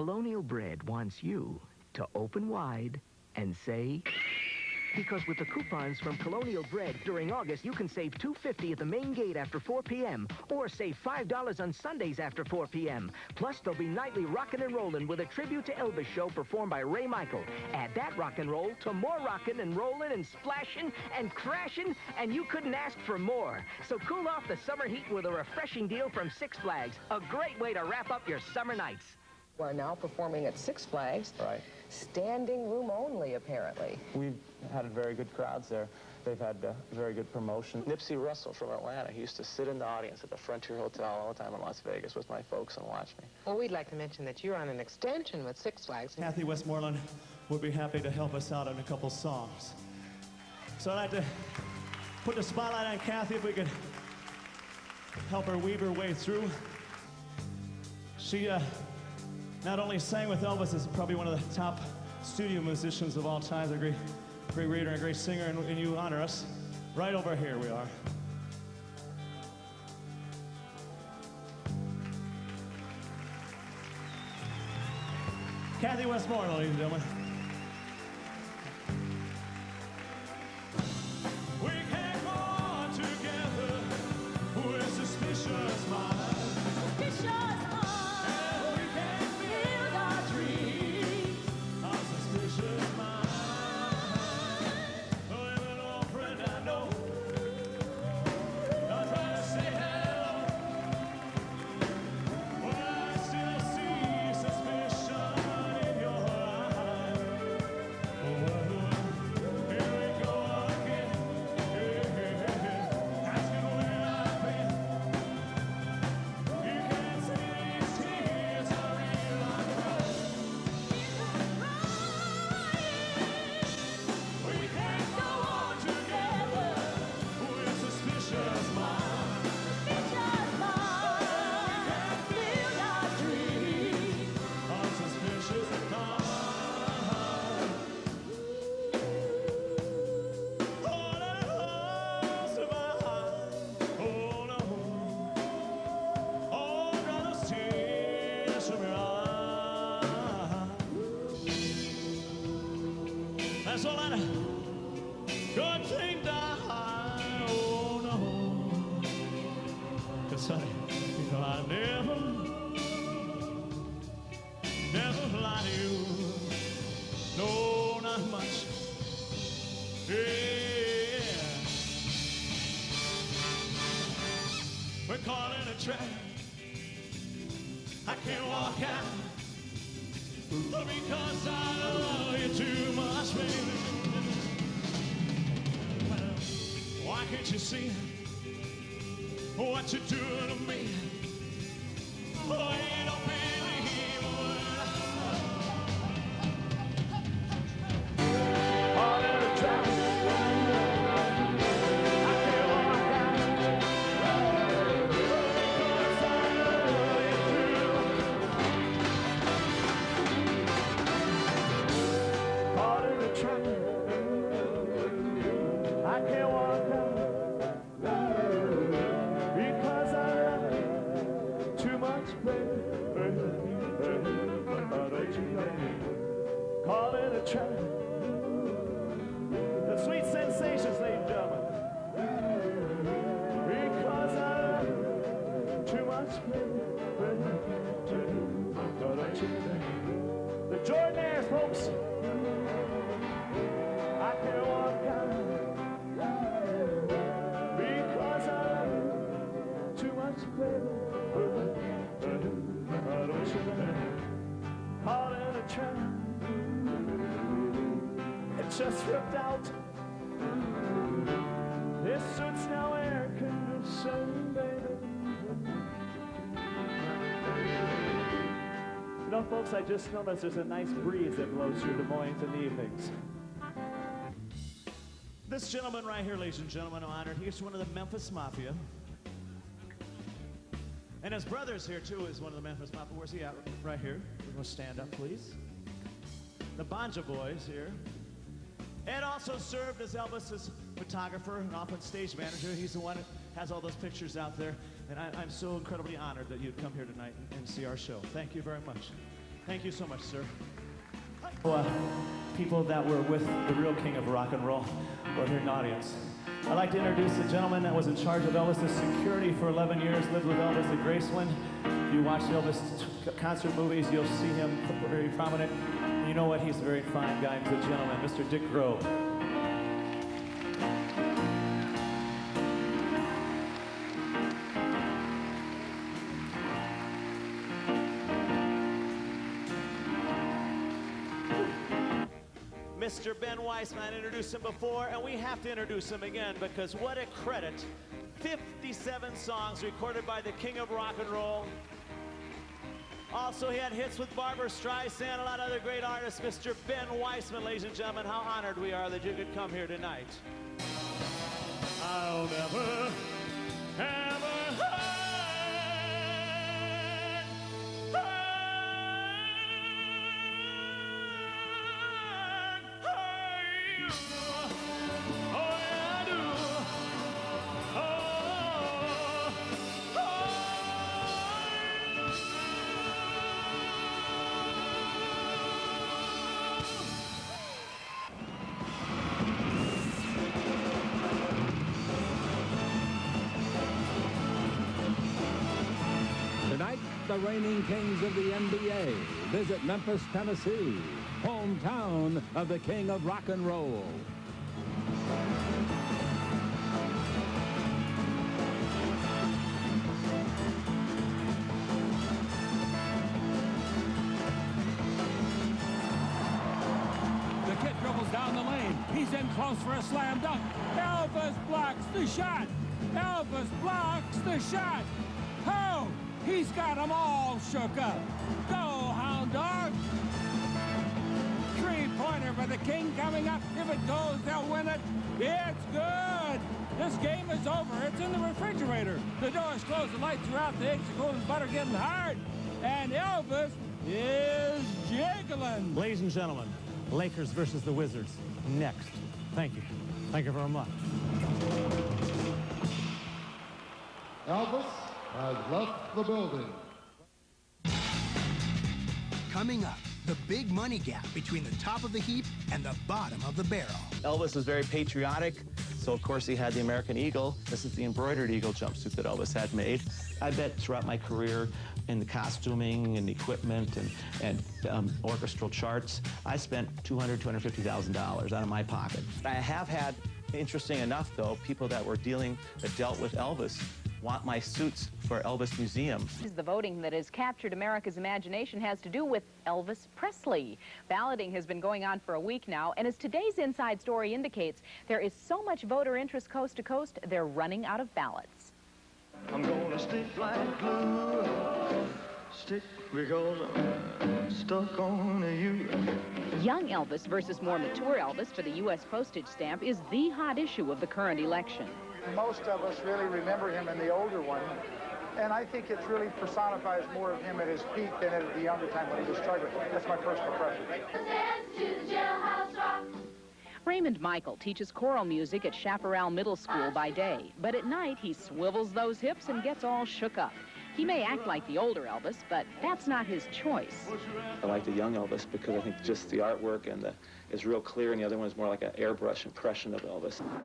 Colonial Bread wants you to open wide and say... Because with the coupons from Colonial Bread during August, you can save $2.50 at the main gate after 4 p.m. or save $5 on Sundays after 4 p.m. Plus, there'll be nightly Rockin' and Rollin' with a tribute to Elvis show performed by Ray Michael. Add that rock and roll to more rockin' and rollin' and splashin' and crashin', and you couldn't ask for more. So cool off the summer heat with a refreshing deal from Six Flags. A great way to wrap up your summer nights. We're now performing at Six Flags. Right. Standing room only, apparently. We've had very good crowds there. They've had very good promotion. Nipsey Russell from Atlanta, he used to sit in the audience at the Frontier Hotel all the time in Las Vegas with my folks and watch me. Well, we'd like to mention that you're on an extension with Six Flags. Kathy Westmoreland would be happy to help us out on a couple songs. So I'd like to put the spotlight on Kathy if we could help her weave her way through. She not only sang with Elvis, is probably one of the top studio musicians of all time, a great reader and a great singer, and you honor us. Right over here we are. Kathy Westmoreland, ladies and gentlemen. We can't go on together with suspicious minds. That's all I know. Good thing die, oh no. 'Cause honey, you know I never lie to you. No, not much. Yeah. We're calling a trap. I can't walk out. Because I love you too much, baby. Well, why can't you see what you're doing to me? Oh, you don't believe a word I say. All in a trap. I can't walk out. Because I love you too much. Caught in a trap. I can't walk out because I love you too much, baby. Don't you know? Caught in a trap. The sweet sensations, ladies and gentlemen. Because I love you too much, baby. Don't you know? The Jordanaires, folks. I can't walk out because I love you too much, baby. Don't you know? Caught in a trap. It just ripped out. This suit's now air conditioned, baby. You know, folks, I just noticed there's a nice breeze that blows through Des Moines in the evenings. This gentleman right here, ladies and gentlemen, honored. He's one of the Memphis Mafia. And his brother's here, too, is one of the Memphis Mafia. Where's he at? Right here. We're going to stand up, please. The Bonja Boys here. Ed also served as Elvis's photographer and often stage manager. He's the one that has all those pictures out there. And I'm so incredibly honored that you'd come here tonight and see our show. Thank you very much. Thank you so much, sir. People that were with the real king of rock and roll were here in the audience. I'd like to introduce the gentleman that was in charge of Elvis' security for 11 years, lived with Elvis at Graceland. If you watch Elvis concert movies, you'll see him very prominent. And you know what? He's a very fine guy. He's a gentleman, Mr. Dick Grove. Mr. Ben Weissman, I introduced him before, and we have to introduce him again because what a credit. 57 songs recorded by the king of rock and roll. Also, he had hits with Barbra Streisand, a lot of other great artists. Mr. Ben Weissman, ladies and gentlemen, how honored we are that you could come here tonight. I'll never, ever hurt. Tonight, the reigning kings of the NBA visit Memphis, Tennessee, hometown of the king of rock and roll. The kid dribbles down the lane. He's in close for a slam dunk. Elvis blocks the shot. Elvis blocks the shot. Oh! He's got them all shook up. Go, Hound Dog. Three-pointer for the king coming up. If it goes, they'll win it. It's good. This game is over. It's in the refrigerator. The door's closed. The lights are out. The eggs are cold and butter getting hard. And Elvis is jiggling. Ladies and gentlemen, Lakers versus the Wizards. Next. Thank you. Thank you very much. Elvis has left the building. Coming up, the big money gap between the top of the heap and the bottom of the barrel. Elvis was very patriotic, so of course he had the American Eagle. This is the embroidered Eagle jumpsuit that Elvis had made. I bet throughout my career in the costuming and equipment and orchestral charts, I spent $200,000, $250,000 out of my pocket. I have had, interesting enough though, people that dealt with Elvis want my suits for Elvis Museum. The voting that has captured America's imagination has to do with Elvis Presley. Balloting has been going on for a week now, and as today's Inside Story indicates, there is so much voter interest coast to coast, they're running out of ballots. I'm gonna stick like glue, stick because I'm stuck on you. Young Elvis versus more mature Elvis for the U.S. postage stamp is the hot issue of the current election. Most of us really remember him in the older one, and I think it really personifies more of him at his peak than at the younger time when he was struggling. That's my personal preference. Raymond Michael teaches choral music at Chaparral Middle School by day, but at night he swivels those hips and gets all shook up. He may act like the older Elvis, but that's not his choice. I like the young Elvis because I think just the artwork and is real clear, and the other one is more like an airbrush impression of Elvis.